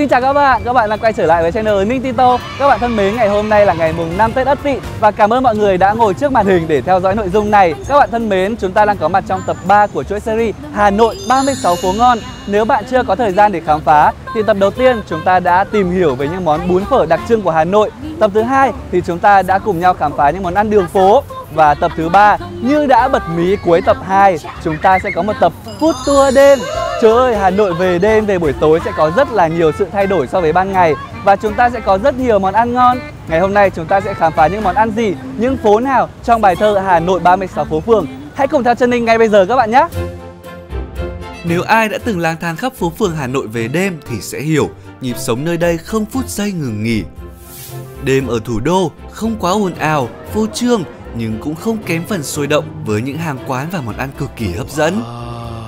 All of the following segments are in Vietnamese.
Xin chào các bạn đang quay trở lại với channel Ninh Tito. Các bạn thân mến, ngày hôm nay là ngày mùng 5 Tết Ất Tỵ và cảm ơn mọi người đã ngồi trước màn hình để theo dõi nội dung này. Các bạn thân mến, chúng ta đang có mặt trong tập 3 của chuỗi series Hà Nội 36 phố ngon. Nếu bạn chưa có thời gian để khám phá thì tập đầu tiên chúng ta đã tìm hiểu về những món bún phở đặc trưng của Hà Nội. Tập thứ hai thì chúng ta đã cùng nhau khám phá những món ăn đường phố. Và tập thứ 3 như đã bật mí cuối tập 2, chúng ta sẽ có một tập food tour đêm. Trời ơi, Hà Nội về đêm, về buổi tối sẽ có rất là nhiều sự thay đổi so với ban ngày. Và chúng ta sẽ có rất nhiều món ăn ngon. Ngày hôm nay chúng ta sẽ khám phá những món ăn gì, những phố nào trong bài thơ Hà Nội 36 phố phường. Hãy cùng theo chân Ninh ngay bây giờ các bạn nhé. Nếu ai đã từng lang thang khắp phố phường Hà Nội về đêm thì sẽ hiểu nhịp sống nơi đây không phút giây ngừng nghỉ. Đêm ở thủ đô không quá ồn ào, phô trương nhưng cũng không kém phần sôi động với những hàng quán và món ăn cực kỳ hấp dẫn.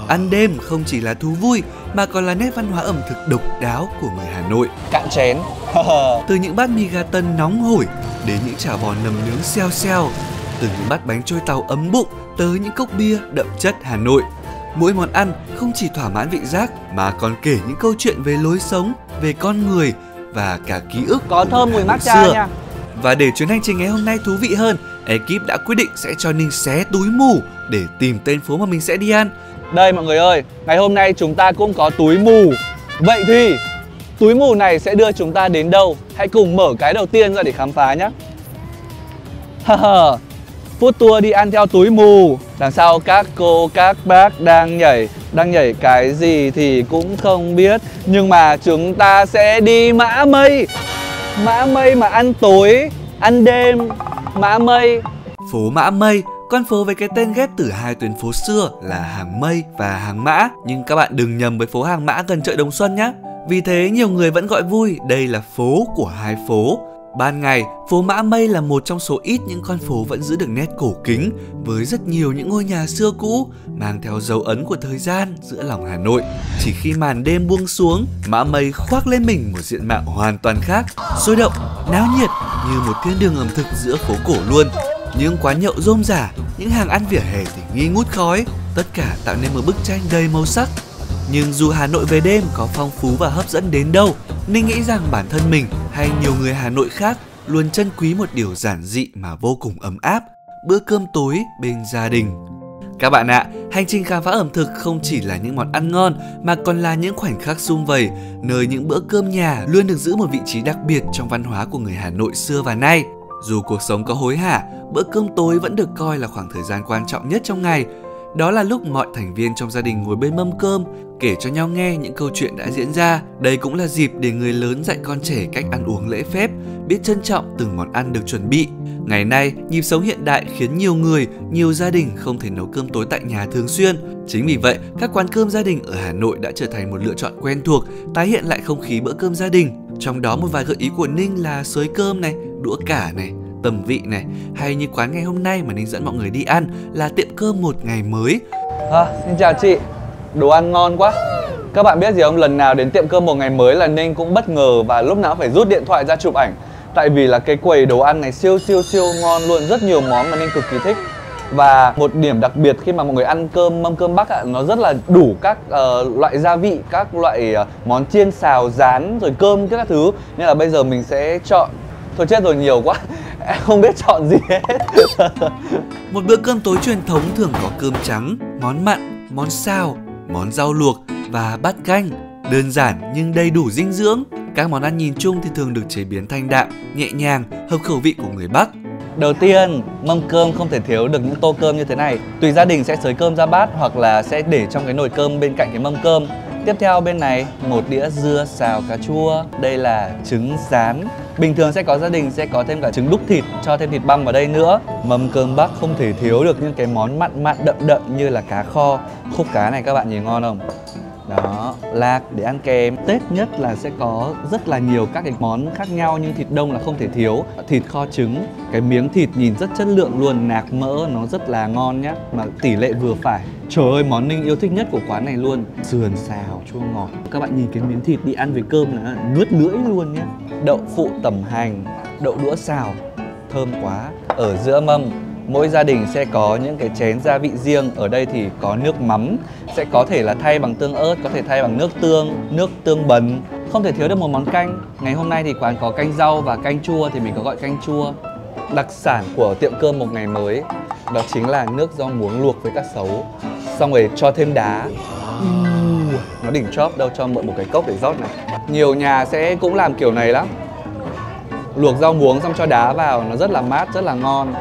Ăn đêm không chỉ là thú vui mà còn là nét văn hóa ẩm thực độc đáo của người Hà Nội. Cạn chén. Từ những bát mì gà tần nóng hổi đến những chả bò nầm nướng xeo xeo, từ những bát bánh trôi tàu ấm bụng tới những cốc bia đậm chất Hà Nội. Mỗi món ăn không chỉ thỏa mãn vị giác mà còn kể những câu chuyện về lối sống, về con người và cả ký ức. Có thơm mùi matcha nha. Và để chuyến hành trình ngày hôm nay thú vị hơn, ekip đã quyết định sẽ cho Ninh xé túi mù để tìm tên phố mà mình sẽ đi ăn. Đây mọi người ơi, ngày hôm nay chúng ta cũng có túi mù. Vậy thì túi mù này sẽ đưa chúng ta đến đâu? Hãy cùng mở cái đầu tiên ra để khám phá nhé. Food tour đi ăn theo túi mù. Đằng sau các cô các bác đang nhảy cái gì thì cũng không biết. Nhưng mà chúng ta sẽ đi Mã Mây. Mã Mây mà ăn tối, ăn đêm, Mã Mây. Phố Mã Mây, con phố với cái tên ghép từ hai tuyến phố xưa là Hàng Mây và Hàng Mã. Nhưng các bạn đừng nhầm với phố Hàng Mã gần chợ Đồng Xuân nhé. Vì thế nhiều người vẫn gọi vui đây là phố của hai phố. Ban ngày, phố Mã Mây là một trong số ít những con phố vẫn giữ được nét cổ kính với rất nhiều những ngôi nhà xưa cũ mang theo dấu ấn của thời gian giữa lòng Hà Nội. Chỉ khi màn đêm buông xuống, Mã Mây khoác lên mình một diện mạo hoàn toàn khác, sôi động, náo nhiệt như một thiên đường ẩm thực giữa phố cổ luôn. Những quán nhậu rôm rả, những hàng ăn vỉa hè thì nghi ngút khói, tất cả tạo nên một bức tranh đầy màu sắc. Nhưng dù Hà Nội về đêm có phong phú và hấp dẫn đến đâu, Ninh nghĩ rằng bản thân mình hay nhiều người Hà Nội khác luôn trân quý một điều giản dị mà vô cùng ấm áp, bữa cơm tối bên gia đình. Các bạn ạ, hành trình khám phá ẩm thực không chỉ là những món ăn ngon mà còn là những khoảnh khắc sum vầy, nơi những bữa cơm nhà luôn được giữ một vị trí đặc biệt trong văn hóa của người Hà Nội xưa và nay. Dù cuộc sống có hối hả, bữa cơm tối vẫn được coi là khoảng thời gian quan trọng nhất trong ngày. Đó là lúc mọi thành viên trong gia đình ngồi bên mâm cơm, kể cho nhau nghe những câu chuyện đã diễn ra. Đây cũng là dịp để người lớn dạy con trẻ cách ăn uống lễ phép, biết trân trọng từng món ăn được chuẩn bị. Ngày nay, nhịp sống hiện đại khiến nhiều người, nhiều gia đình không thể nấu cơm tối tại nhà thường xuyên. Chính vì vậy, các quán cơm gia đình ở Hà Nội đã trở thành một lựa chọn quen thuộc, tái hiện lại không khí bữa cơm gia đình. Trong đó một vài gợi ý của Ninh là xới cơm này, đũa cả này, tầm vị này, hay như quán ngày hôm nay mà Ninh dẫn mọi người đi ăn là tiệm cơm Một Ngày Mới. Xin chào chị, đồ ăn ngon quá. Các bạn biết gì không, lần nào đến tiệm cơm Một Ngày Mới là Ninh cũng bất ngờ và lúc nào phải rút điện thoại ra chụp ảnh. Tại vì là cái quầy đồ ăn này siêu ngon luôn, rất nhiều món mà Ninh cực kỳ thích. Và một điểm đặc biệt khi mà mọi người ăn cơm mâm cơm Bắc nó rất là đủ các loại gia vị, các loại món chiên xào rán rồi cơm các thứ. Nên là bây giờ mình sẽ chọn. Thôi chết rồi, nhiều quá, em không biết chọn gì hết. Một bữa cơm tối truyền thống thường có cơm trắng, món mặn, món xào, món rau luộc và bát canh. Đơn giản nhưng đầy đủ dinh dưỡng. Các món ăn nhìn chung thì thường được chế biến thanh đạm, nhẹ nhàng, hợp khẩu vị của người Bắc. Đầu tiên, mâm cơm không thể thiếu được những tô cơm như thế này. Tùy gia đình sẽ xới cơm ra bát hoặc là sẽ để trong cái nồi cơm bên cạnh cái mâm cơm. Tiếp theo bên này, một đĩa dưa xào cà chua. Đây là trứng rán. Bình thường sẽ có gia đình sẽ có thêm cả trứng đúc thịt, cho thêm thịt băm vào đây nữa. Mâm cơm Bắc không thể thiếu được những cái món mặn đậm như là cá kho. Khúc cá này các bạn nhìn ngon không? Đó, lạc để ăn kèm. Tết nhất là sẽ có rất là nhiều các cái món khác nhau, nhưng thịt đông là không thể thiếu. Thịt kho trứng, cái miếng thịt nhìn rất chất lượng luôn, nạc mỡ nó rất là ngon nhá, mà tỷ lệ vừa phải. Trời ơi, món Ninh yêu thích nhất của quán này luôn, sườn xào chua ngọt. Các bạn nhìn cái miếng thịt đi ăn với cơm là nuốt lưỡi luôn nhá. Đậu phụ tẩm hành, đậu đũa xào, thơm quá. Ở giữa mâm, mỗi gia đình sẽ có những cái chén gia vị riêng. Ở đây thì có nước mắm, sẽ có thể là thay bằng tương ớt, có thể thay bằng nước tương bần. Không thể thiếu được một món canh. Ngày hôm nay thì quán có canh rau và canh chua thì mình có gọi canh chua. Đặc sản của tiệm cơm Một Ngày Mới đó chính là nước rau muống luộc với cá sấu, xong rồi cho thêm đá. Nó đỉnh chóp, đâu cho mượn một cái cốc để rót này. Nhiều nhà sẽ cũng làm kiểu này lắm, luộc rau muống xong cho đá vào, nó rất là mát, rất là ngon.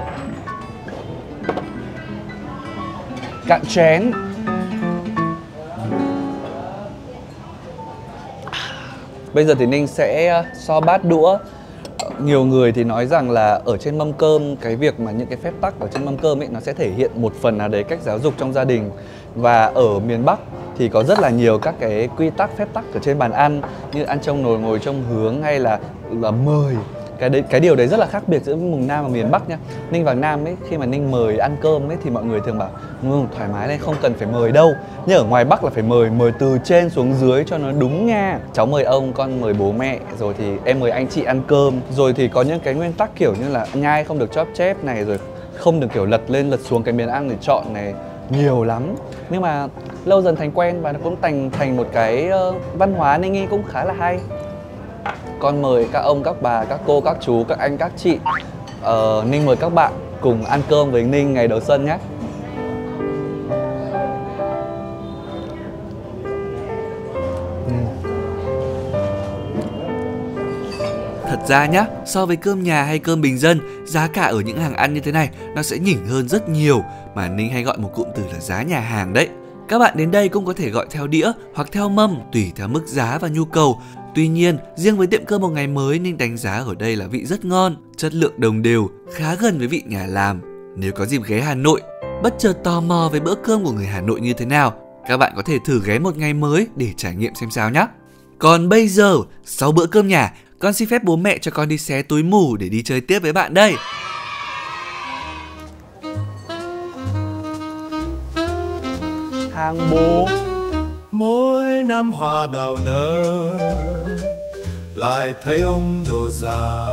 Cạn chén. Bây giờ thì Ninh sẽ so bát đũa. Nhiều người thì nói rằng là ở trên mâm cơm, cái việc mà những cái phép tắc ở trên mâm cơm ấy nó sẽ thể hiện một phần nào đấy cách giáo dục trong gia đình. Và ở miền Bắc thì có rất là nhiều các cái quy tắc phép tắc ở trên bàn ăn, như ăn trong nồi ngồi trong hướng, hay là mời. Cái điều đấy rất là khác biệt giữa vùng Nam và miền Bắc nhá. Ninh vào Nam ấy, khi mà Ninh mời ăn cơm ấy thì mọi người thường bảo thoải mái lên, không cần phải mời đâu. Nhưng ở ngoài Bắc là phải mời từ trên xuống dưới cho nó đúng nha. Cháu mời ông, con mời bố mẹ, rồi thì em mời anh chị ăn cơm. Rồi thì có những cái nguyên tắc kiểu như là nhai không được chóp chép này, rồi không được kiểu lật lên lật xuống cái miếng ăn để chọn này, nhiều lắm. Nhưng mà lâu dần thành quen và nó cũng thành một cái văn hóa Ninh nghĩ cũng khá là hay. Con mời các ông, các bà, các cô, các chú, các anh, các chị. Ninh mời các bạn cùng ăn cơm với Ninh ngày đầu xuân nhé. Thật ra nhá, so với cơm nhà hay cơm bình dân, giá cả ở những hàng ăn như thế này nó sẽ nhỉnh hơn rất nhiều, mà Ninh hay gọi một cụm từ là giá nhà hàng đấy. Các bạn đến đây cũng có thể gọi theo đĩa hoặc theo mâm tùy theo mức giá và nhu cầu. Tuy nhiên, riêng với tiệm cơm Một Ngày Mới, Ninh đánh giá ở đây là vị rất ngon, chất lượng đồng đều, khá gần với vị nhà làm. Nếu có dịp ghé Hà Nội, bất chợt tò mò về bữa cơm của người Hà Nội như thế nào, các bạn có thể thử ghé Một Ngày Mới để trải nghiệm xem sao nhé. Còn bây giờ, sau bữa cơm nhà, con xin phép bố mẹ cho con đi xé túi mù để đi chơi tiếp với bạn đây. Hàng bố. Mỗi năm hoa đào nở, lại thấy ông đồ già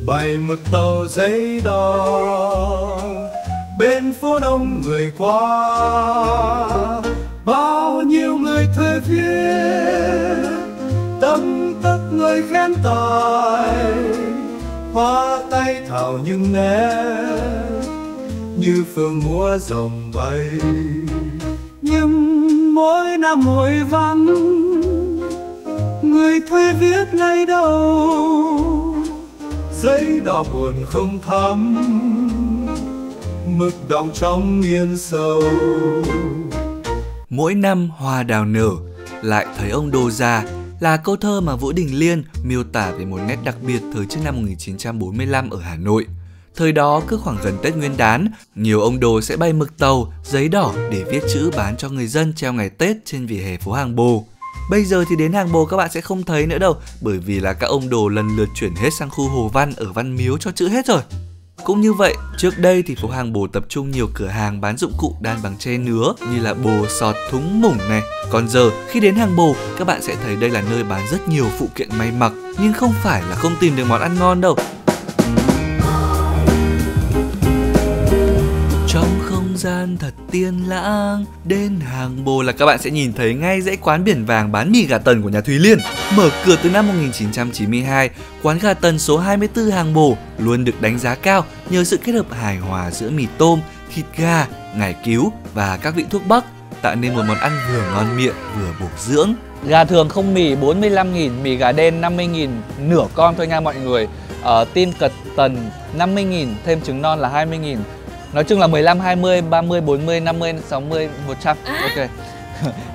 bày mực tàu giấy đỏ bên phố đông người qua. Bao nhiêu người thuê viết, tâm tất người khen tài, hoa tay thảo nhưng nét như phương múa rồng bay. Nhưng mỗi năm mỗi vắng, người thuê viết lấy đâu, giấy đỏ buồn không thắm, mực đọng trong yên sâu. Mỗi năm hoa đào nở, lại thấy ông đồ già là câu thơ mà Vũ Đình Liên miêu tả về một nét đặc biệt thời trước năm 1945 ở Hà Nội. Thời đó cứ khoảng gần Tết Nguyên đán, nhiều ông đồ sẽ bày mực tàu, giấy đỏ để viết chữ bán cho người dân treo ngày Tết trên vỉa hè phố Hàng Bồ. Bây giờ thì đến Hàng Bồ các bạn sẽ không thấy nữa đâu, bởi vì là các ông đồ lần lượt chuyển hết sang khu Hồ Văn ở Văn Miếu cho chữ hết rồi. Cũng như vậy, trước đây thì phố Hàng Bồ tập trung nhiều cửa hàng bán dụng cụ đan bằng tre nứa như là bồ, sọt, thúng, mủng này. Còn giờ, khi đến Hàng Bồ, các bạn sẽ thấy đây là nơi bán rất nhiều phụ kiện may mặc, nhưng không phải là không tìm được món ăn ngon đâu. Trong không gian thật tiên lãng, đến Hàng Bồ là các bạn sẽ nhìn thấy ngay dãy quán biển vàng bán mì gà tần của nhà Thúy Liên. Mở cửa từ năm 1992, quán gà tần số 24 Hàng Bồ luôn được đánh giá cao nhờ sự kết hợp hài hòa giữa mì tôm, thịt gà, ngải cứu và các vị thuốc bắc, tạo nên một món ăn vừa ngon miệng vừa bổ dưỡng. Gà thường không mì 45.000, mì gà đen 50.000, nửa con thôi nha mọi người. Tim cật tần 50.000, thêm trứng non là 20.000. Nói chung là 15, 20, 30, 40, 50, 60, 100. Ok.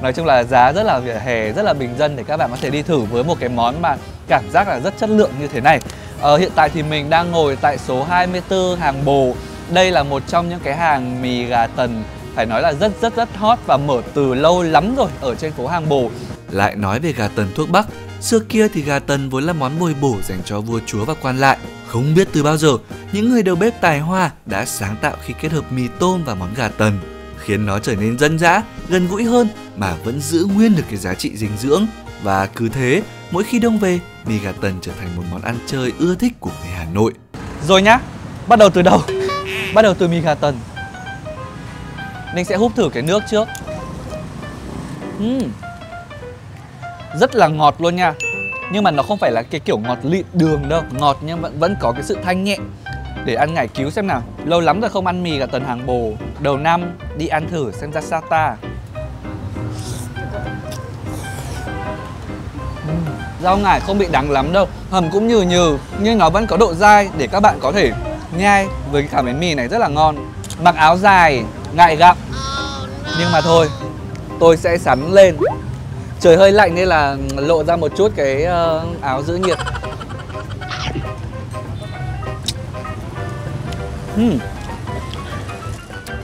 Nói chung là giá rất là vỉa hè, rất là bình dân để các bạn có thể đi thử với một cái món mà cảm giác là rất chất lượng như thế này. Hiện tại thì mình đang ngồi tại số 24 Hàng Bồ. Đây là một trong những cái hàng mì gà tần phải nói là rất hot và mở từ lâu lắm rồi ở trên phố Hàng Bồ. Lại nói về gà tần thuốc bắc, xưa kia thì gà tần vốn là món bồi bổ dành cho vua chúa và quan lại. Không biết từ bao giờ, những người đầu bếp tài hoa đã sáng tạo khi kết hợp mì tôm và món gà tần, khiến nó trở nên dân dã, gần gũi hơn mà vẫn giữ nguyên được cái giá trị dinh dưỡng. Và cứ thế, mỗi khi đông về, mì gà tần trở thành một món ăn chơi ưa thích của người Hà Nội. Rồi nhá, bắt đầu từ đâu? Bắt đầu từ mì gà tần. Ninh sẽ húp thử cái nước trước. rất là ngọt luôn nha. Nhưng mà nó không phải là cái kiểu ngọt lịm đường đâu, ngọt nhưng vẫn có cái sự thanh nhẹ. Để ăn ngải cứu xem nào. Lâu lắm rồi không ăn mì cả tuần hàng bồ. Đầu năm đi ăn thử xem ra sao ta. Rau ngải không bị đắng lắm đâu, hầm cũng nhừ nhừ nhưng nó vẫn có độ dai để các bạn có thể nhai với cả bánh mì này rất là ngon. Mặc áo dài ngại gặm, nhưng mà thôi, tôi sẽ sắn lên. Trời hơi lạnh nên là lộ ra một chút cái áo giữ nhiệt.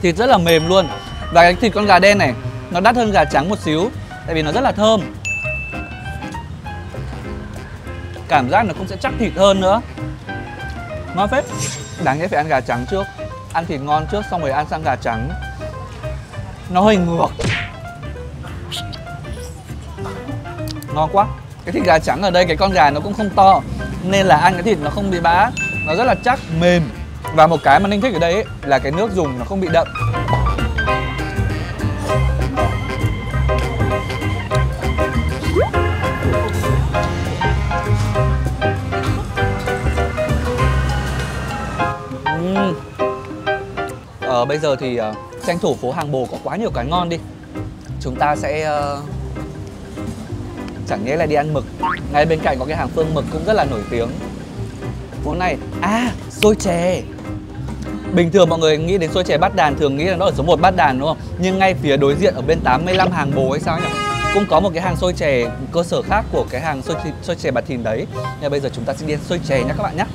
Thịt rất là mềm luôn. Và cái thịt con gà đen này nó đắt hơn gà trắng một xíu, tại vì nó rất là thơm. Cảm giác nó cũng sẽ chắc thịt hơn nữa. Ngon phết. Đáng nhẽ phải ăn gà trắng trước. Ăn thịt ngon trước xong rồi ăn sang gà trắng. Nó hơi ngược. Ngon quá. Cái thịt gà trắng ở đây, cái con gà nó cũng không to, nên là ăn cái thịt nó không bị bã. Nó rất là chắc, mềm. Và một cái mà Ninh thích ở đây ấy, là cái nước dùng nó không bị đậm. Bây giờ thì tranh thủ phố hàng bồ có quá nhiều cái ngon đi. Chúng ta sẽ chẳng nhẽ là đi ăn mực. Ngay bên cạnh có cái hàng Phương Mực cũng rất là nổi tiếng. Phố này, xôi chè. Bình thường mọi người nghĩ đến xôi chè Bát Đàn thường nghĩ là nó ở số 1 Bát Đàn đúng không? Nhưng ngay phía đối diện ở bên 85 hàng bồ hay sao nhỉ? Cũng có một cái hàng xôi chè cơ sở khác của cái hàng xôi chè Bà Thìn đấy. Nhưng bây giờ chúng ta sẽ đi ăn xôi chè nhé các bạn nhé.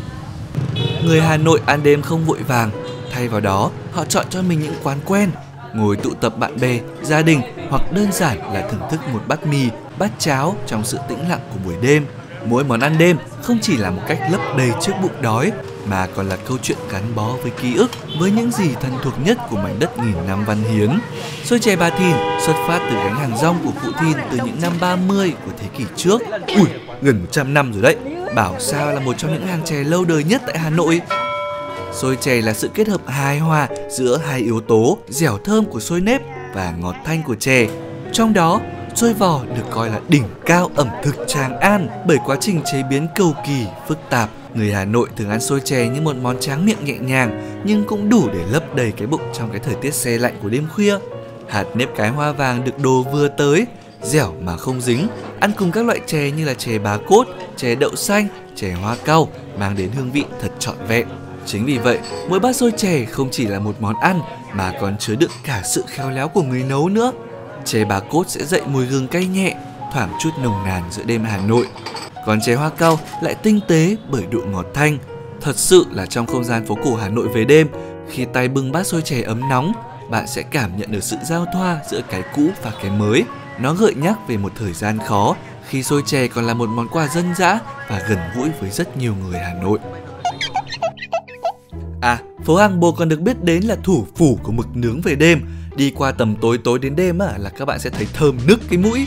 Người Hà Nội ăn đêm không vội vàng, thay vào đó họ chọn cho mình những quán quen, ngồi tụ tập bạn bè, gia đình hoặc đơn giản là thưởng thức một bát mì, bát cháo trong sự tĩnh lặng của buổi đêm. Mỗi món ăn đêm không chỉ là một cách lấp đầy chiếc bụng đói mà còn là câu chuyện gắn bó với ký ức, với những gì thân thuộc nhất của mảnh đất nghìn năm văn hiến. Xôi chè Bà Thìn xuất phát từ gánh hàng rong của cụ Thìn từ những năm 30 của thế kỷ trước. Ui, gần 100 năm rồi đấy. Bảo sao là một trong những hàng chè lâu đời nhất tại Hà Nội. Xôi chè là sự kết hợp hài hòa giữa hai yếu tố dẻo thơm của xôi nếp và ngọt thanh của chè. Trong đó, xôi vò được coi là đỉnh cao ẩm thực Tràng An bởi quá trình chế biến cầu kỳ, phức tạp. Người Hà Nội thường ăn xôi chè như một món tráng miệng nhẹ nhàng nhưng cũng đủ để lấp đầy cái bụng trong cái thời tiết se lạnh của đêm khuya. Hạt nếp cái hoa vàng được đồ vừa tới, dẻo mà không dính, ăn cùng các loại chè như là chè Bá Cốt, chè đậu xanh, chè hoa cau mang đến hương vị thật trọn vẹn. Chính vì vậy, mỗi bát xôi chè không chỉ là một món ăn mà còn chứa đựng cả sự khéo léo của người nấu nữa. Chè Bá Cốt sẽ dậy mùi gừng cay nhẹ, thoảng chút nồng nàn giữa đêm Hà Nội. Còn chè hoa cau lại tinh tế bởi độ ngọt thanh. Thật sự là trong không gian phố cổ Hà Nội về đêm, khi tay bưng bát xôi chè ấm nóng, bạn sẽ cảm nhận được sự giao thoa giữa cái cũ và cái mới. Nó gợi nhắc về một thời gian khó khi xôi chè còn là một món quà dân dã và gần gũi với rất nhiều người Hà Nội. Phố hàng bồ còn được biết đến là thủ phủ của mực nướng về đêm. Đi qua tầm tối đến đêm là các bạn sẽ thấy thơm nức cái mũi.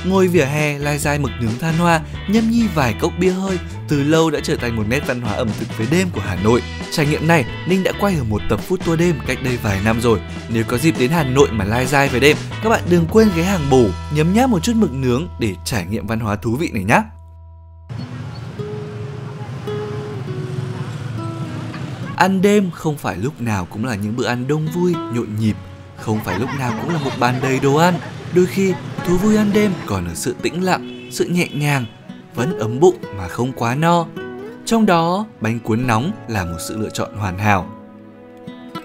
Ngồi vỉa hè lai dai mực nướng than hoa, nhâm nhi vài cốc bia hơi, từ lâu đã trở thành một nét văn hóa ẩm thực về đêm của Hà Nội. Trải nghiệm này Ninh đã quay ở một tập food tour đêm cách đây vài năm rồi. Nếu có dịp đến Hà Nội mà lai dai về đêm, các bạn đừng quên ghé hàng bồ, nhấm nháp một chút mực nướng để trải nghiệm văn hóa thú vị này nhé. Ăn đêm không phải lúc nào cũng là những bữa ăn đông vui, nhộn nhịp. Không phải lúc nào cũng là một bàn đầy đồ ăn. Đôi khi, thú vui ăn đêm còn ở sự tĩnh lặng, sự nhẹ nhàng, vẫn ấm bụng mà không quá no. Trong đó, bánh cuốn nóng là một sự lựa chọn hoàn hảo.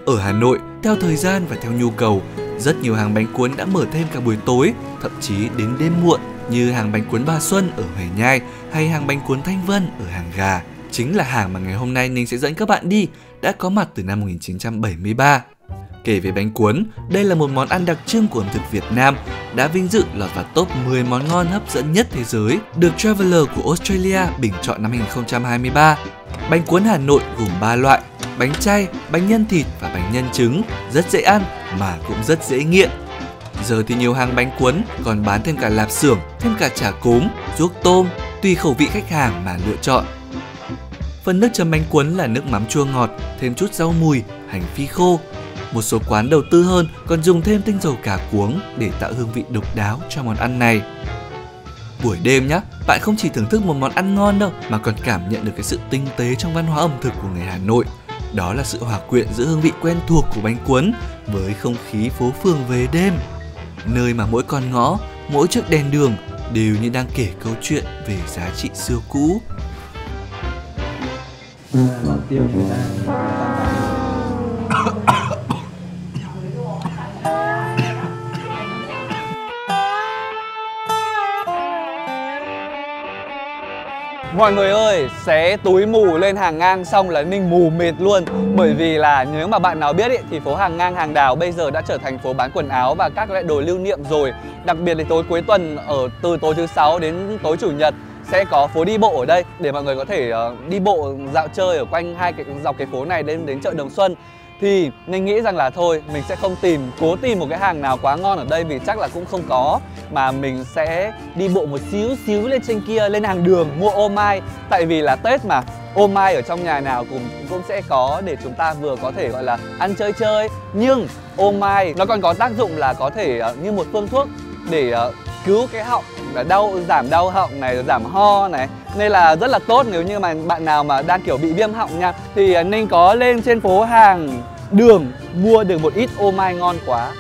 Ở Hà Nội, theo thời gian và theo nhu cầu, rất nhiều hàng bánh cuốn đã mở thêm cả buổi tối, thậm chí đến đêm muộn, như hàng bánh cuốn Bà Xuân ở Hoài Nhai hay hàng bánh cuốn Thanh Vân ở Hàng Gà. Chính là hàng mà ngày hôm nay Ninh sẽ dẫn các bạn đi, đã có mặt từ năm 1973. Kể về bánh cuốn, đây là một món ăn đặc trưng của ẩm thực Việt Nam, đã vinh dự lọt vào top 10 món ngon hấp dẫn nhất thế giới, được Traveler của Australia bình chọn năm 2023. Bánh cuốn Hà Nội gồm 3 loại: bánh chay, bánh nhân thịt và bánh nhân trứng, rất dễ ăn mà cũng rất dễ nghiện. Giờ thì nhiều hàng bánh cuốn còn bán thêm cả lạp xưởng, thêm cả chả cốm, ruốc tôm, tùy khẩu vị khách hàng mà lựa chọn. Phần nước chấm bánh cuốn là nước mắm chua ngọt, thêm chút rau mùi, hành phi khô. Một số quán đầu tư hơn còn dùng thêm tinh dầu cà cuống để tạo hương vị độc đáo cho món ăn này. Buổi đêm nhá, bạn không chỉ thưởng thức một món ăn ngon đâu mà còn cảm nhận được cái sự tinh tế trong văn hóa ẩm thực của người Hà Nội. Đó là sự hòa quyện giữa hương vị quen thuộc của bánh cuốn với không khí phố phường về đêm, nơi mà mỗi con ngõ, mỗi chiếc đèn đường đều như đang kể câu chuyện về giá trị xưa cũ. Tiêu chúng ta Mọi người ơi, xé túi mù lên Hàng Ngang xong là Ninh mù mịt luôn. Bởi vì là nếu mà bạn nào biết ý, thì phố Hàng Ngang Hàng Đào bây giờ đã trở thành phố bán quần áo và các loại đồ lưu niệm rồi. Đặc biệt là tối cuối tuần, từ tối thứ Sáu đến tối Chủ nhật sẽ có phố đi bộ ở đây để mọi người có thể đi bộ dạo chơi ở quanh dọc cái phố này đến chợ Đồng Xuân. Thì Ninh nghĩ rằng là thôi, mình sẽ không cố tìm một cái hàng nào quá ngon ở đây vì chắc là cũng không có. Mà mình sẽ đi bộ một xíu lên trên kia, lên hàng đường mua ô mai. Tại vì là Tết mà, ô mai ở trong nhà nào cũng sẽ có để chúng ta vừa có thể gọi là ăn chơi. Nhưng ô mai nó còn có tác dụng là có thể như một phương thuốc để cứu cái họng, giảm đau họng này, giảm ho này. Nên là rất là tốt nếu như mà bạn nào mà đang kiểu bị viêm họng nha. Thì Ninh có lên trên phố hàng đường mua được một ít ô mai ngon quá.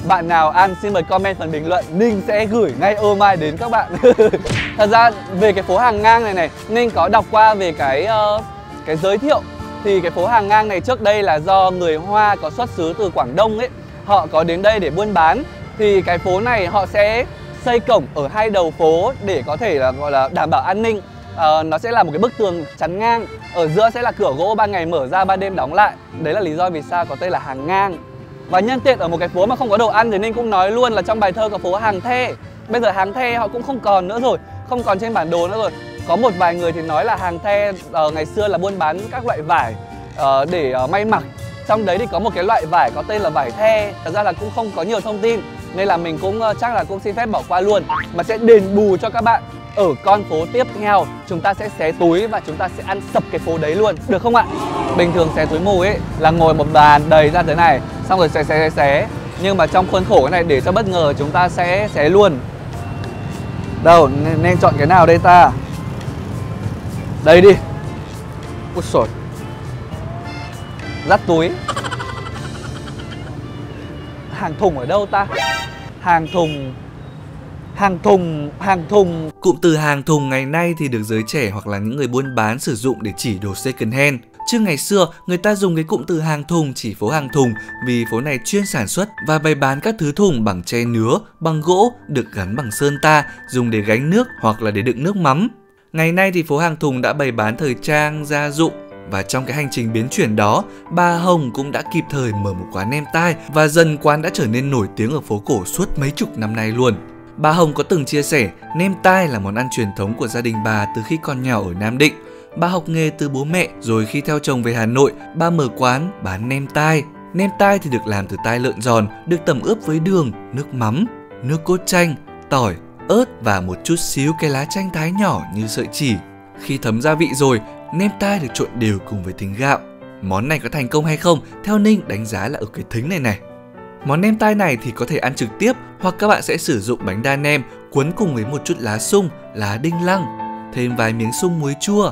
Bạn nào ăn xin mời comment phần bình luận, Ninh sẽ gửi ngay ô mai đến các bạn. Thật ra về cái phố Hàng Ngang này Ninh có đọc qua về cái giới thiệu. Thì cái phố Hàng Ngang này trước đây là do người Hoa có xuất xứ từ Quảng Đông ấy, họ có đến đây để buôn bán. Thì cái phố này họ sẽ xây cổng ở hai đầu phố để có thể là gọi là đảm bảo an ninh. Nó sẽ là một cái bức tường chắn ngang, ở giữa sẽ là cửa gỗ, ban ngày mở ra, ban đêm đóng lại. Đấy là lý do vì sao có tên là Hàng Ngang. Và nhân tiện ở một cái phố mà không có đồ ăn thì Ninh cũng nói luôn là trong bài thơ có phố Hàng The. Bây giờ Hàng The họ cũng không còn nữa rồi, không còn trên bản đồ nữa rồi. Có một vài người thì nói là Hàng The ngày xưa là buôn bán các loại vải để may mặc. Trong đấy thì có một cái loại vải có tên là vải The. Thật ra là cũng không có nhiều thông tin, nên là mình cũng chắc là cũng xin phép bỏ qua luôn. Mà sẽ đền bù cho các bạn. Ở con phố tiếp theo chúng ta sẽ xé túi và chúng ta sẽ ăn sập cái phố đấy luôn, được không ạ? Bình thường xé túi mù ấy là ngồi một bàn đầy ra thế này, xong rồi xé. Nhưng mà trong khuôn khổ cái này để cho bất ngờ chúng ta sẽ xé luôn. Đâu, nên chọn cái nào đây ta? Đây đi. Ôi xồi, dắt túi. Hàng thùng ở đâu ta? Hàng thùng. Cụm từ hàng thùng ngày nay thì được giới trẻ hoặc là những người buôn bán sử dụng để chỉ đồ second hand. Chứ ngày xưa người ta dùng cái cụm từ hàng thùng chỉ phố hàng thùng vì phố này chuyên sản xuất và bày bán các thứ thùng bằng tre nứa, bằng gỗ, được gắn bằng sơn ta, dùng để gánh nước hoặc là để đựng nước mắm. Ngày nay thì phố hàng thùng đã bày bán thời trang, gia dụng. Và trong cái hành trình biến chuyển đó, bà Hồng cũng đã kịp thời mở một quán nem tai và dần quán đã trở nên nổi tiếng ở phố cổ suốt mấy chục năm nay luôn. Bà Hồng có từng chia sẻ nem tai là món ăn truyền thống của gia đình bà từ khi còn nhỏ ở Nam Định. Bà học nghề từ bố mẹ rồi khi theo chồng về Hà Nội, bà mở quán bán nem tai. Nem tai thì được làm từ tai lợn giòn, được tẩm ướp với đường, nước mắm, nước cốt chanh, tỏi, ớt và một chút xíu cái lá chanh thái nhỏ như sợi chỉ. Khi thấm gia vị rồi, nem tai được trộn đều cùng với thính gạo. Món này có thành công hay không? Theo Ninh đánh giá là ở cái thính này. Món nem tai này thì có thể ăn trực tiếp hoặc các bạn sẽ sử dụng bánh đa nem cuốn cùng với một chút lá sung, lá đinh lăng, thêm vài miếng sung muối chua.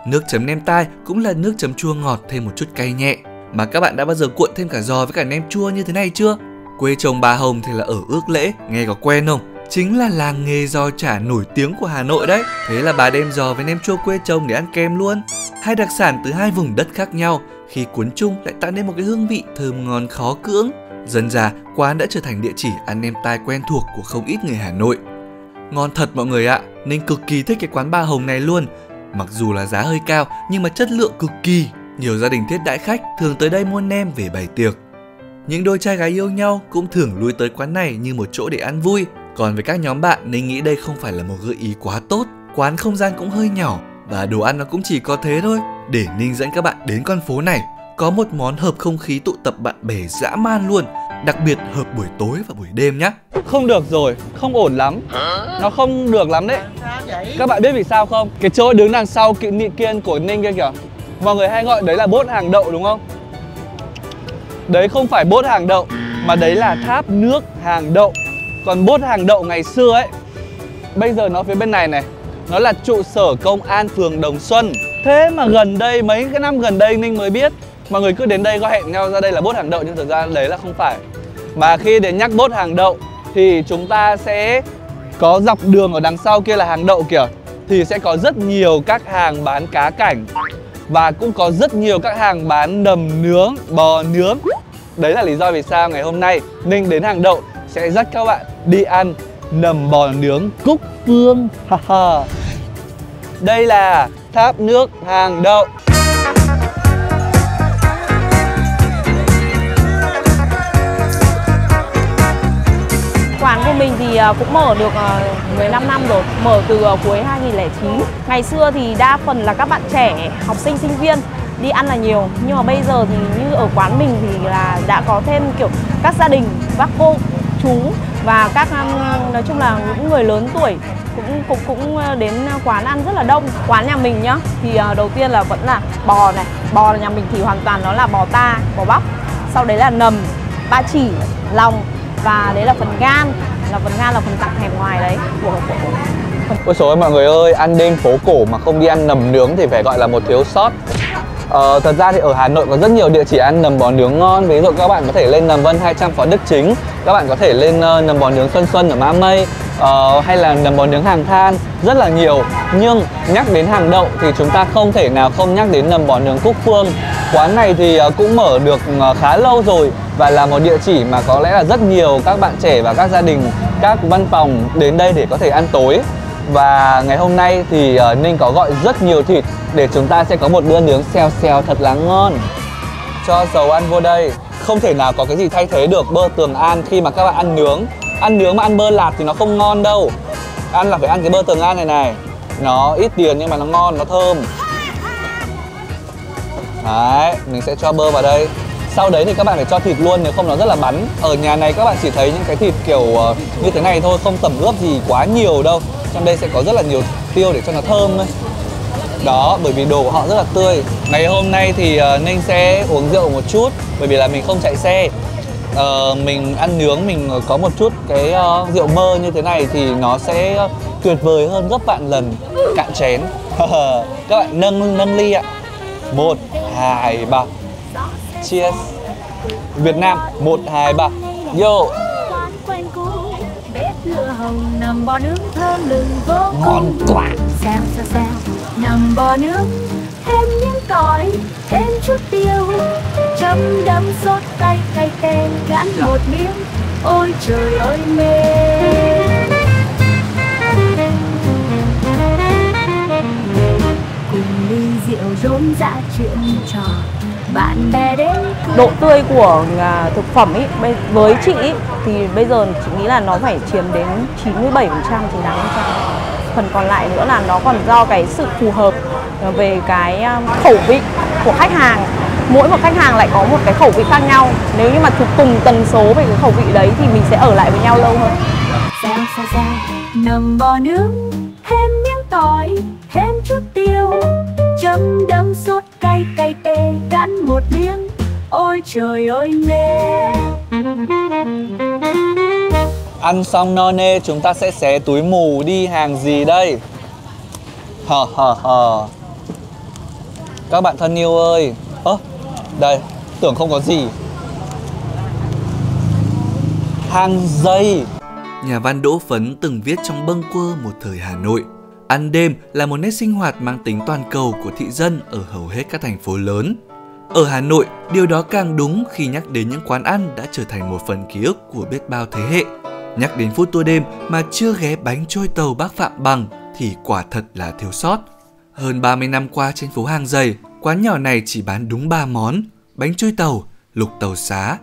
Nước chấm nem tai cũng là nước chấm chua ngọt thêm một chút cay nhẹ. Mà các bạn đã bao giờ cuộn thêm cả giò với cả nem chua như thế này chưa? Quê chồng bà Hồng thì là ở Ước Lễ, nghe có quen không? Chính là làng nghề giò chả nổi tiếng của Hà Nội đấy. Thế là bà đem giò với nem chua quê chồng để ăn kèm luôn. Hai đặc sản từ hai vùng đất khác nhau khi cuốn chung lại tạo nên một cái hương vị thơm ngon khó cưỡng. Dần dà, quán đã trở thành địa chỉ ăn nem tai quen thuộc của không ít người Hà Nội. Ngon thật mọi người ạ, Ninh cực kỳ thích cái quán bà Hồng này luôn. Mặc dù là giá hơi cao nhưng mà chất lượng cực kỳ. Nhiều gia đình thiết đãi khách thường tới đây mua nem về bày tiệc. Những đôi trai gái yêu nhau cũng thường lui tới quán này như một chỗ để ăn vui. Còn với các nhóm bạn, Ninh nghĩ đây không phải là một gợi ý quá tốt. Quán không gian cũng hơi nhỏ và đồ ăn nó cũng chỉ có thế thôi. Để Ninh dẫn các bạn đến con phố này, có một món hợp không khí tụ tập bạn bè dã man luôn. Đặc biệt hợp buổi tối và buổi đêm nhá. Không được rồi, không ổn lắm. Nó không được lắm đấy. Các bạn biết vì sao không? Cái chỗ đứng đằng sau kiên của Ninh kia kìa, mọi người hay gọi đấy là bốt hàng đậu đúng không? Đấy không phải bốt hàng đậu, mà đấy là tháp nước hàng đậu. Còn bốt hàng đậu ngày xưa ấy Bây giờ nó phía bên này này, nó là trụ sở công an phường Đồng Xuân. Thế mà gần đây, mấy cái năm gần đây Ninh mới biết, mọi người cứ đến đây có hẹn nhau ra đây là bốt hàng đậu, nhưng thực ra đấy là không phải. Mà khi đến nhắc bốt hàng đậu thì chúng ta sẽ có dọc đường ở đằng sau kia là hàng đậu kìa, thì sẽ có rất nhiều các hàng bán cá cảnh và cũng có rất nhiều các hàng bán nầm nướng, bò nướng. Đấy là lý do vì sao ngày hôm nay Ninh đến hàng đậu sẽ dắt các bạn đi ăn nầm bò nướng Cúc Phương. Đây là tháp nước hàng đậu. Quán của mình thì cũng mở được 15 năm rồi, mở từ cuối 2009. Ngày xưa thì đa phần là các bạn trẻ, học sinh, sinh viên đi ăn là nhiều. Nhưng mà bây giờ thì như ở quán mình thì là đã có thêm kiểu các gia đình, bác cô, chú và các nói chung là những người lớn tuổi cũng đến quán ăn rất là đông. Quán nhà mình nhá, thì đầu tiên là vẫn là bò này. Bò nhà mình thì hoàn toàn nó là bò ta, bò bắp. Sau đấy là nầm, ba chỉ, lòng. Và đấy là phần gan là phần tặng hẹp ngoài đấy của Ôi trời ơi mọi người ơi, ăn đêm phố cổ mà không đi ăn nầm nướng thì phải gọi là một thiếu sót. Thật ra thì ở Hà Nội có rất nhiều địa chỉ ăn nầm bò nướng ngon. Ví dụ các bạn có thể lên nầm Vân 200 Phó Đức Chính, các bạn có thể lên nầm bò nướng Xuân Xuân ở Mã Mây, hay là nầm bò nướng Hàng Than, rất là nhiều. Nhưng nhắc đến hàng đậu thì chúng ta không thể nào không nhắc đến nầm bò nướng Cúc Phương. Quán này thì cũng mở được khá lâu rồi và là một địa chỉ mà có lẽ là rất nhiều các bạn trẻ và các gia đình, các văn phòng đến đây để có thể ăn tối. Và ngày hôm nay thì Ninh có gọi rất nhiều thịt để chúng ta sẽ có một bữa nướng xèo xèo thật là ngon. Cho dầu ăn vô đây. Không thể nào có cái gì thay thế được bơ Tường An khi mà các bạn ăn nướng. Ăn nướng mà ăn bơ lạt thì nó không ngon đâu. Ăn là phải ăn cái bơ Tường An này này. Nó ít tiền nhưng mà nó ngon, nó thơm. Đấy, mình sẽ cho bơ vào đây. Sau đấy thì các bạn phải cho thịt luôn, nếu không nó rất là bắn. Ở nhà này các bạn chỉ thấy những cái thịt kiểu như thế này thôi, không tẩm ướp gì quá nhiều đâu. Trong đây sẽ có rất là nhiều tiêu để cho nó thơm thôi. Đó, bởi vì đồ của họ rất là tươi. Ngày hôm nay thì Ninh sẽ uống rượu một chút, bởi vì là mình không chạy xe. Mình ăn nướng, mình có một chút cái rượu mơ như thế này thì nó sẽ tuyệt vời hơn gấp vạn lần. Cạn chén. Các bạn nâng ly ạ. 1, 2, 3. Cheers. Việt Nam 1, 2, 3. Yo. Nầm bò nướng thơm lừng vô ngon quá. Xèo nầm bò nướng thêm miếng tỏi, thêm chút tiêu, chấm đậm sốt cay cay tê, gắn một miếng, ôi trời ơi mê. Cùng ly rượu rôm rã chuyện trò, bạn bè đến độ tươi của thực phẩm ý, với chị ý, thì bây giờ chị nghĩ là nó phải chiếm đến 97%, 98%. Phần còn lại nữa là nó còn do cái sự phù hợp về cái khẩu vị của khách hàng. Mỗi một khách hàng lại có một cái khẩu vị khác nhau. Nếu như mà cùng tần số về cái khẩu vị đấy thì mình sẽ ở lại với nhau lâu hơn. Xèo nầm bò nướng thêm miếng tỏi, thêm chút tiêu, chấm đậm sốt cay cay tê, cắn một miếng, ôi trời ơi mê. Ăn xong no nê chúng ta sẽ xé túi mù đi hàng gì đây? Các bạn thân yêu ơi. Đây, tưởng không có gì. Hàng dây. Nhà văn Đỗ Phấn từng viết trong Bâng Quơ một thời Hà Nội. Ăn đêm là một nét sinh hoạt mang tính toàn cầu của thị dân ở hầu hết các thành phố lớn. Ở Hà Nội, điều đó càng đúng khi nhắc đến những quán ăn đã trở thành một phần ký ức của biết bao thế hệ. Nhắc đến food tour đêm mà chưa ghé bánh trôi tàu bác Phạm Bằng thì quả thật là thiếu sót. Hơn 30 năm qua trên phố Hàng Giày, quán nhỏ này chỉ bán đúng 3 món: bánh trôi tàu, lục tàu xá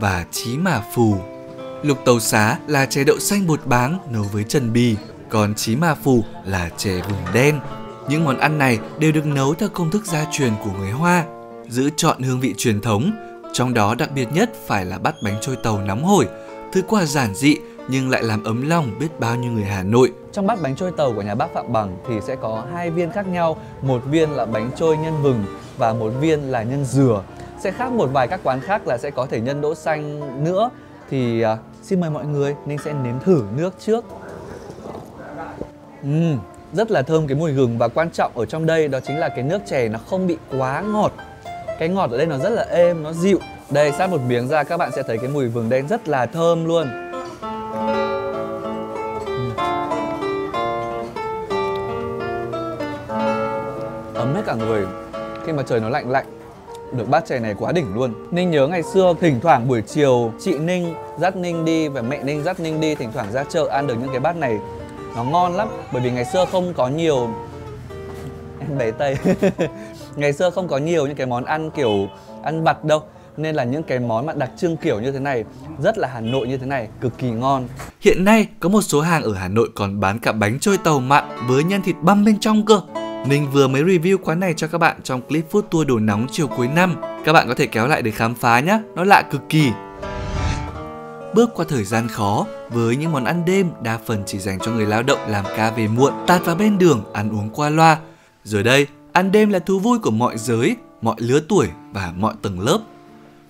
và chí mả phù. Lục tàu xá là chè đậu xanh bột báng nấu với trần bì, còn chí mả phù là chè vừng đen. Những món ăn này đều được nấu theo công thức gia truyền của người Hoa, giữ trọn hương vị truyền thống. Trong đó đặc biệt nhất phải là bát bánh trôi tàu nóng hổi, thứ quà giản dị nhưng lại làm ấm lòng biết bao nhiêu người Hà Nội. Trong bát bánh trôi tàu của nhà bác Phạm Bằng thì sẽ có 2 viên khác nhau, một viên là bánh trôi nhân vừng và một viên là nhân dừa. Sẽ khác một vài các quán khác là sẽ có thể nhân đỗ xanh nữa. Thì xin mời mọi người, Ninh sẽ nếm thử nước trước. Rất là thơm cái mùi gừng, và quan trọng ở trong đây đó chính là cái nước chè nó không bị quá ngọt. Cái ngọt ở đây nó rất là êm, nó dịu. Đây, sát một miếng ra các bạn sẽ thấy cái mùi vừng đen rất là thơm luôn. Ấm hết cả người khi mà trời nó lạnh lạnh. Được bát chè này quá đỉnh luôn. Ninh nhớ ngày xưa thỉnh thoảng buổi chiều chị Ninh dắt Ninh đi và mẹ Ninh dắt Ninh đi, thỉnh thoảng ra chợ ăn được những cái bát này. Nó ngon lắm, bởi vì ngày xưa không có nhiều em bé Tây ngày xưa không có nhiều những cái món ăn kiểu ăn vặt đâu, nên là những cái món mà đặc trưng kiểu như thế này, rất là Hà Nội như thế này, cực kỳ ngon. Hiện nay có một số hàng ở Hà Nội còn bán cả bánh trôi tàu mặn với nhân thịt băm bên trong cơ. Ninh vừa mới review quán này cho các bạn trong clip food tour đồ nóng chiều cuối năm. Các bạn có thể kéo lại để khám phá nhé, nó lạ cực kỳ. Bước qua thời gian khó với những món ăn đêm đa phần chỉ dành cho người lao động làm ca về muộn, tạt vào bên đường ăn uống qua loa. Rồi đây, ăn đêm là thú vui của mọi giới, mọi lứa tuổi và mọi tầng lớp.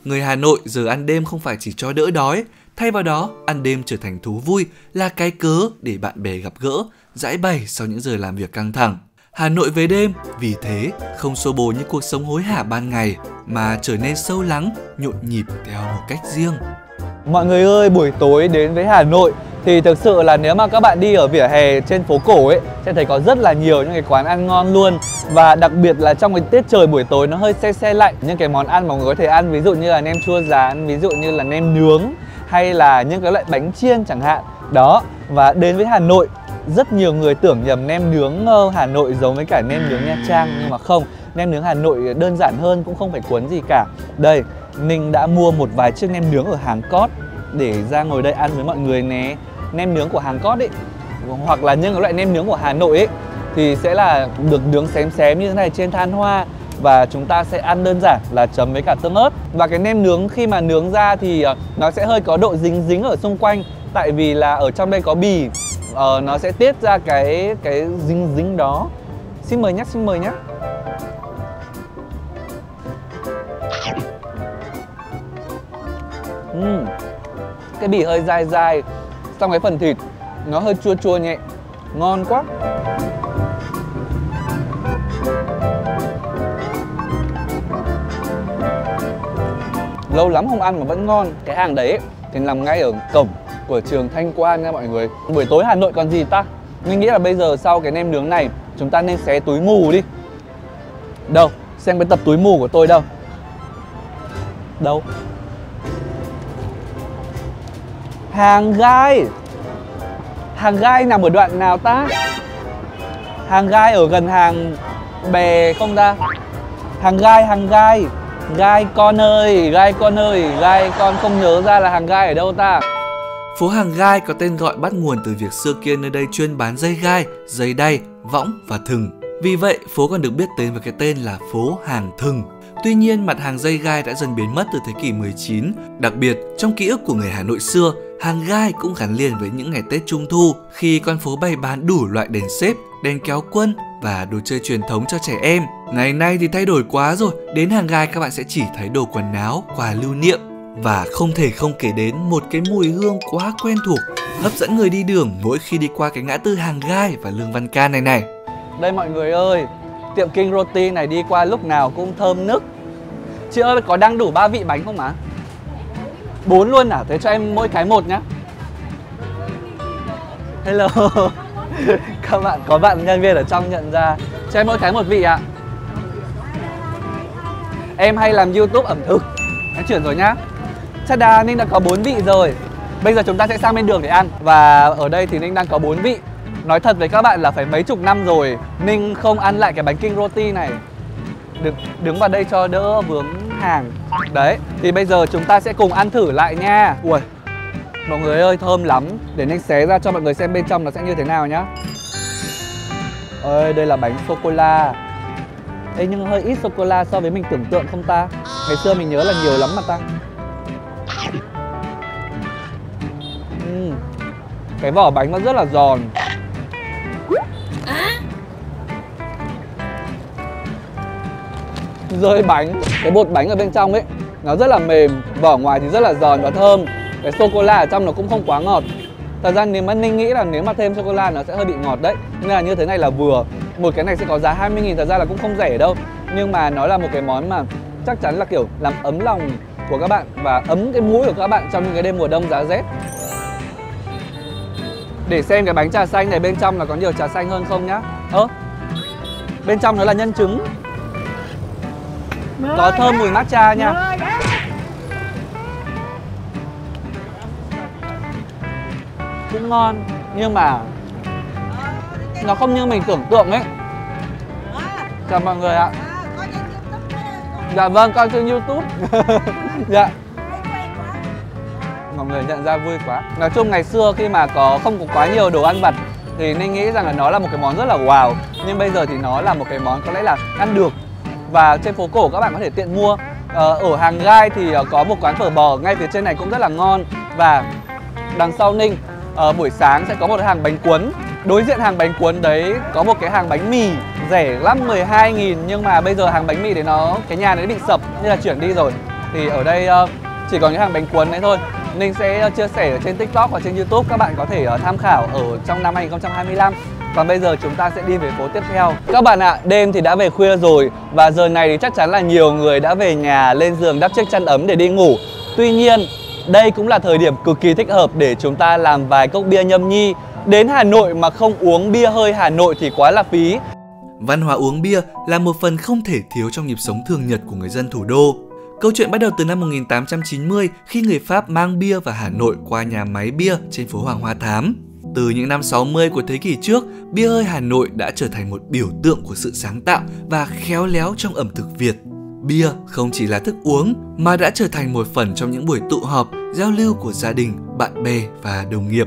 Người Hà Nội giờ ăn đêm không phải chỉ cho đỡ đói, thay vào đó ăn đêm trở thành thú vui, là cái cớ để bạn bè gặp gỡ, giãi bày sau những giờ làm việc căng thẳng. Hà Nội về đêm vì thế không xô bồ như cuộc sống hối hả ban ngày, mà trở nên sâu lắng, nhộn nhịp theo một cách riêng. Mọi người ơi, buổi tối đến với Hà Nội thì thực sự là nếu mà các bạn đi ở vỉa hè trên phố cổ ấy, sẽ thấy có rất là nhiều những cái quán ăn ngon luôn. Và đặc biệt là trong cái tiết trời buổi tối nó hơi se lạnh, những cái món ăn mà mọi người có thể ăn, ví dụ như là nem chua rán, ví dụ như là nem nướng, hay là những cái loại bánh chiên chẳng hạn. Đó, và đến với Hà Nội, rất nhiều người tưởng nhầm nem nướng Hà Nội giống với cả nem nướng Nha Trang, nhưng mà không. Nem nướng Hà Nội đơn giản hơn, cũng không phải cuốn gì cả. Đây, Ninh đã mua một vài chiếc nem nướng ở Hàng Cót để ra ngồi đây ăn với mọi người nè. Nem nướng của Hàng Cót ấy, hoặc là những cái loại nem nướng của Hà Nội ấy, thì sẽ là được nướng xém xém như thế này trên than hoa. Và chúng ta sẽ ăn đơn giản là chấm với cả tương ớt. Và cái nem nướng khi mà nướng ra thì nó sẽ hơi có độ dính dính ở xung quanh, tại vì là ở trong đây có bì, nó sẽ tiết ra cái dính dính đó. Xin mời nhé, xin mời nhé. Cái bì hơi dai dai, xong cái phần thịt nó hơi chua chua nhẹ, ngon quá. Lâu lắm không ăn mà vẫn ngon. Cái hàng đấy thì nằm ngay ở cổng của trường Thanh Quan nha mọi người. Buổi tối Hà Nội còn gì ta? Mình nghĩ là bây giờ sau cái nem nướng này chúng ta nên xé túi mù đi. Đâu? Xem cái tập túi mù của tôi đâu? Đâu? Hàng gai. Hàng gai nằm ở đoạn nào ta? Hàng gai ở gần hàng bè không ta? Hàng gai, hàng gai. Gai con ơi, gai con ơi, gai con không nhớ ra là hàng gai ở đâu ta. Phố Hàng Gai có tên gọi bắt nguồn từ việc xưa kia nơi đây chuyên bán dây gai, dây đay, võng và thừng. Vì vậy, phố còn được biết đến với cái tên là phố Hàng Thừng. Tuy nhiên, mặt hàng dây gai đã dần biến mất từ thế kỷ 19. Đặc biệt, trong ký ức của người Hà Nội xưa, hàng gai cũng gắn liền với những ngày Tết Trung Thu, khi con phố bày bán đủ loại đèn xếp, đèn kéo quân và đồ chơi truyền thống cho trẻ em. Ngày nay thì thay đổi quá rồi, đến hàng gai các bạn sẽ chỉ thấy đồ quần áo, quà lưu niệm. Và không thể không kể đến một cái mùi hương quá quen thuộc, hấp dẫn người đi đường mỗi khi đi qua cái ngã tư Hàng Gai và Lương Văn Can này. Đây mọi người ơi, tiệm King Roti này đi qua lúc nào cũng thơm nức. Chị ơi, có đang đủ 3 vị bánh không ạ? 4 luôn à? Thế cho em mỗi cái 1 nhá. Hello. Các bạn, có bạn nhân viên ở trong nhận ra. Cho em mỗi cái 1 vị ạ. Em hay làm YouTube ẩm thực. Em chuyển rồi nhá. Ta-da, Ninh đã có 4 vị rồi. Bây giờ chúng ta sẽ sang bên đường để ăn. Và ở đây thì Ninh đang có 4 vị. Nói thật với các bạn là phải mấy chục năm rồi Ninh không ăn lại cái bánh King Roti này. Đứng vào đây cho đỡ vướng hàng. Đấy, thì bây giờ chúng ta sẽ cùng ăn thử lại nha. Ui, mọi người ơi, thơm lắm. Để Ninh xé ra cho mọi người xem bên trong nó sẽ như thế nào nhá. Ơi, đây là bánh sô-cô-la. Ê, nhưng hơi ít sô-cô-la so với mình tưởng tượng không ta? Ngày xưa mình nhớ là nhiều lắm mà ta. Cái vỏ bánh nó rất là giòn. Rơi bánh, cái bột bánh ở bên trong ấy nó rất là mềm, vỏ ngoài thì rất là giòn và thơm. Cái sô-cô-la ở trong nó cũng không quá ngọt. Thật ra nếu mà Ninh nghĩ là nếu mà thêm sô-cô-la nó sẽ hơi bị ngọt đấy. Nên là như thế này là vừa. Một cái này sẽ có giá 20.000, thật ra là cũng không rẻ đâu. Nhưng mà nó là một cái món mà chắc chắn là kiểu làm ấm lòng của các bạn và ấm cái mũi của các bạn trong những cái đêm mùa đông giá rét. Để xem cái bánh trà xanh này bên trong là có nhiều trà xanh hơn không nhá. Bên trong nó là nhân trứng. Có thơm mùi matcha nha. Cũng ngon, nhưng mà nó không như mình tưởng tượng ấy. Chào mọi người ạ. Dạ vâng, coi trên YouTube. Dạ. Mọi người nhận ra vui quá. Nói chung ngày xưa khi mà không có quá nhiều đồ ăn vặt thì Ninh nghĩ rằng là nó là một cái món rất là wow. Nhưng bây giờ thì nó là một cái món có lẽ là ăn được. Và trên phố cổ các bạn có thể tiện mua. Ở Hàng Gai thì có một quán phở bò ngay phía trên này cũng rất là ngon. Và đằng sau Ninh buổi sáng sẽ có một hàng bánh cuốn. Đối diện hàng bánh cuốn đấy có một cái hàng bánh mì rẻ lắm, 12.000. Nhưng mà bây giờ hàng bánh mì đấy cái nhà đấy bị sập nên là chuyển đi rồi. Thì ở đây chỉ còn cái hàng bánh cuốn đấy thôi. Ninh sẽ chia sẻ ở trên TikTok và trên YouTube, các bạn có thể tham khảo ở trong năm 2025. Còn bây giờ chúng ta sẽ đi về phố tiếp theo. Các bạn ạ, đêm thì đã về khuya rồi. Và giờ này thì chắc chắn là nhiều người đã về nhà lên giường đắp chiếc chăn ấm để đi ngủ. Tuy nhiên, đây cũng là thời điểm cực kỳ thích hợp để chúng ta làm vài cốc bia nhâm nhi. Đến Hà Nội mà không uống bia hơi Hà Nội thì quá là phí. Văn hóa uống bia là một phần không thể thiếu trong nhịp sống thường nhật của người dân thủ đô. Câu chuyện bắt đầu từ năm 1890 khi người Pháp mang bia vào Hà Nội qua nhà máy bia trên phố Hoàng Hoa Thám. Từ những năm 60 của thế kỷ trước, bia hơi Hà Nội đã trở thành một biểu tượng của sự sáng tạo và khéo léo trong ẩm thực Việt. Bia không chỉ là thức uống mà đã trở thành một phần trong những buổi tụ họp, giao lưu của gia đình, bạn bè và đồng nghiệp.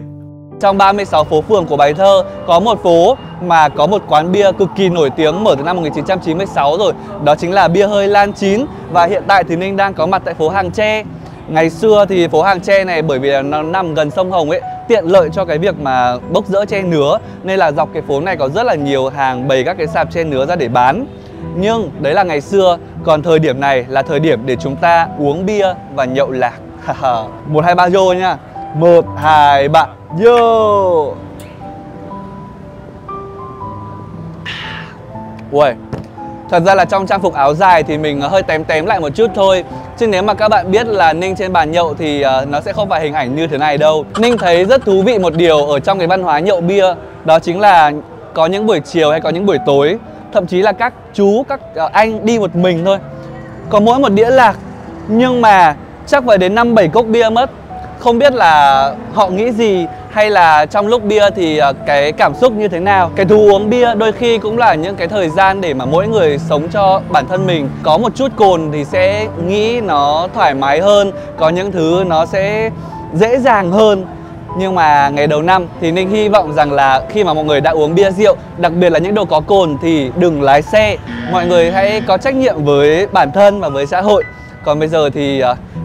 Trong 36 phố phường của Bài Thơ có một phố mà có một quán bia cực kỳ nổi tiếng mở từ năm 1996 rồi. Đó chính là bia hơi Lan Chín. Và hiện tại thì Ninh đang có mặt tại phố Hàng Tre. Ngày xưa thì phố Hàng Tre này bởi vì nó nằm gần sông Hồng ấy, tiện lợi cho cái việc mà bốc rỡ tre nứa. Nên là dọc cái phố này có rất là nhiều hàng bày các cái sạp tre nứa ra để bán. Nhưng đấy là ngày xưa, còn thời điểm này là thời điểm để chúng ta uống bia và nhậu lạc. 1, 2, 3 vô nha. 1, 2, 3 vô. Ui, thật ra là trong trang phục áo dài thì mình hơi tém lại một chút thôi. Chứ nếu mà các bạn biết là Ninh trên bàn nhậu thì nó sẽ không phải hình ảnh như thế này đâu. Ninh thấy rất thú vị một điều ở trong cái văn hóa nhậu bia. Đó chính là có những buổi chiều hay có những buổi tối, thậm chí là các chú, các anh đi một mình thôi, có mỗi một đĩa lạc. Nhưng mà chắc phải đến 5-7 cốc bia mất. Không biết là họ nghĩ gì hay là trong lúc bia thì cái cảm xúc như thế nào. Cái thú uống bia đôi khi cũng là những cái thời gian để mà mỗi người sống cho bản thân mình. Có một chút cồn thì sẽ nghĩ nó thoải mái hơn, có những thứ nó sẽ dễ dàng hơn. Nhưng mà ngày đầu năm thì Ninh hy vọng rằng là khi mà mọi người đã uống bia rượu, đặc biệt là những đồ có cồn thì đừng lái xe. Mọi người hãy có trách nhiệm với bản thân và với xã hội. Còn bây giờ thì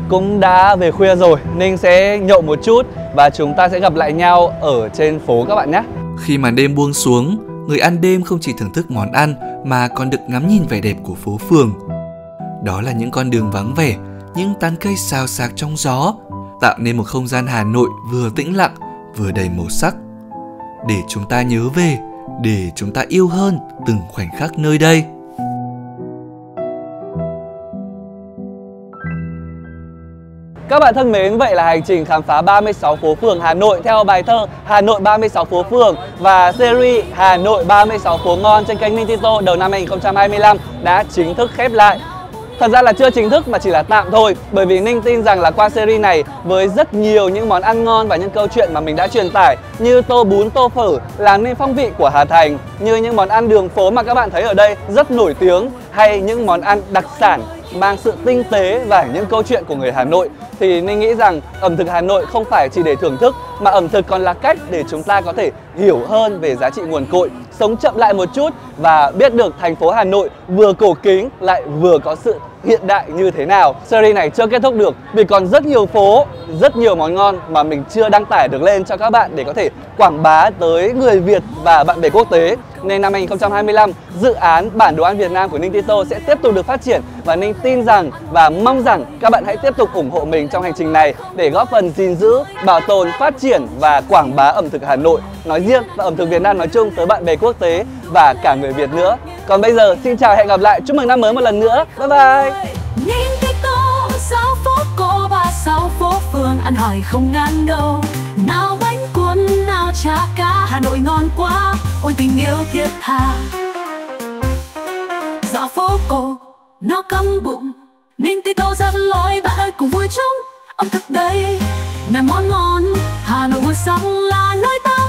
cũng đã về khuya rồi, Ninh sẽ nhậu một chút và chúng ta sẽ gặp lại nhau ở trên phố các bạn nhé. Khi màn đêm buông xuống, người ăn đêm không chỉ thưởng thức món ăn mà còn được ngắm nhìn vẻ đẹp của phố phường. Đó là những con đường vắng vẻ, những tán cây xào xạc trong gió, tạo nên một không gian Hà Nội vừa tĩnh lặng, vừa đầy màu sắc. Để chúng ta nhớ về, để chúng ta yêu hơn từng khoảnh khắc nơi đây. Các bạn thân mến, vậy là hành trình khám phá 36 phố phường Hà Nội theo bài thơ Hà Nội 36 phố phường và series Hà Nội 36 phố ngon trên kênh Ninh Tito đầu năm 2025 đã chính thức khép lại. Thật ra là chưa chính thức mà chỉ là tạm thôi, bởi vì Ninh tin rằng là qua series này với rất nhiều những món ăn ngon và những câu chuyện mà mình đã truyền tải như tô bún, tô phở làm nên phong vị của Hà Thành, như những món ăn đường phố mà các bạn thấy ở đây rất nổi tiếng, hay những món ăn đặc sản mang sự tinh tế và những câu chuyện của người Hà Nội, thì Ninh nghĩ rằng ẩm thực Hà Nội không phải chỉ để thưởng thức mà ẩm thực còn là cách để chúng ta có thể hiểu hơn về giá trị nguồn cội, sống chậm lại một chút và biết được thành phố Hà Nội vừa cổ kính lại vừa có sự hiện đại như thế nào. Series này chưa kết thúc được vì còn rất nhiều phố, rất nhiều món ngon mà mình chưa đăng tải được lên cho các bạn để có thể quảng bá tới người Việt và bạn bè quốc tế. Nên năm 2025, dự án bản đồ ăn Việt Nam của Ninh Tito sẽ tiếp tục được phát triển và Ninh tin rằng và mong rằng các bạn hãy tiếp tục ủng hộ mình trong hành trình này để góp phần gìn giữ, bảo tồn, phát triển và quảng bá ẩm thực Hà Nội nói riêng và ẩm thực Việt Nam nói chung tới bạn bè quốc tế và cả người Việt nữa. Còn bây giờ xin chào, hẹn gặp lại, chúc mừng năm mới một lần nữa. Bye bye. Ninh Tito, 6 phố cổ 36 phố phường, ăn hỏi không ngán đâu. Nào bánh cuốn, nào chả cá, Hà Nội ngon quá, ôi tình yêu thiết tha. Dạo phố cổ, nó căng bụng, Ninh Tito dẫn lối, bạn ơi cùng vui chung ẩm thực đây. Mẹ món ngon, Hà Nội vui sống là nơi ta.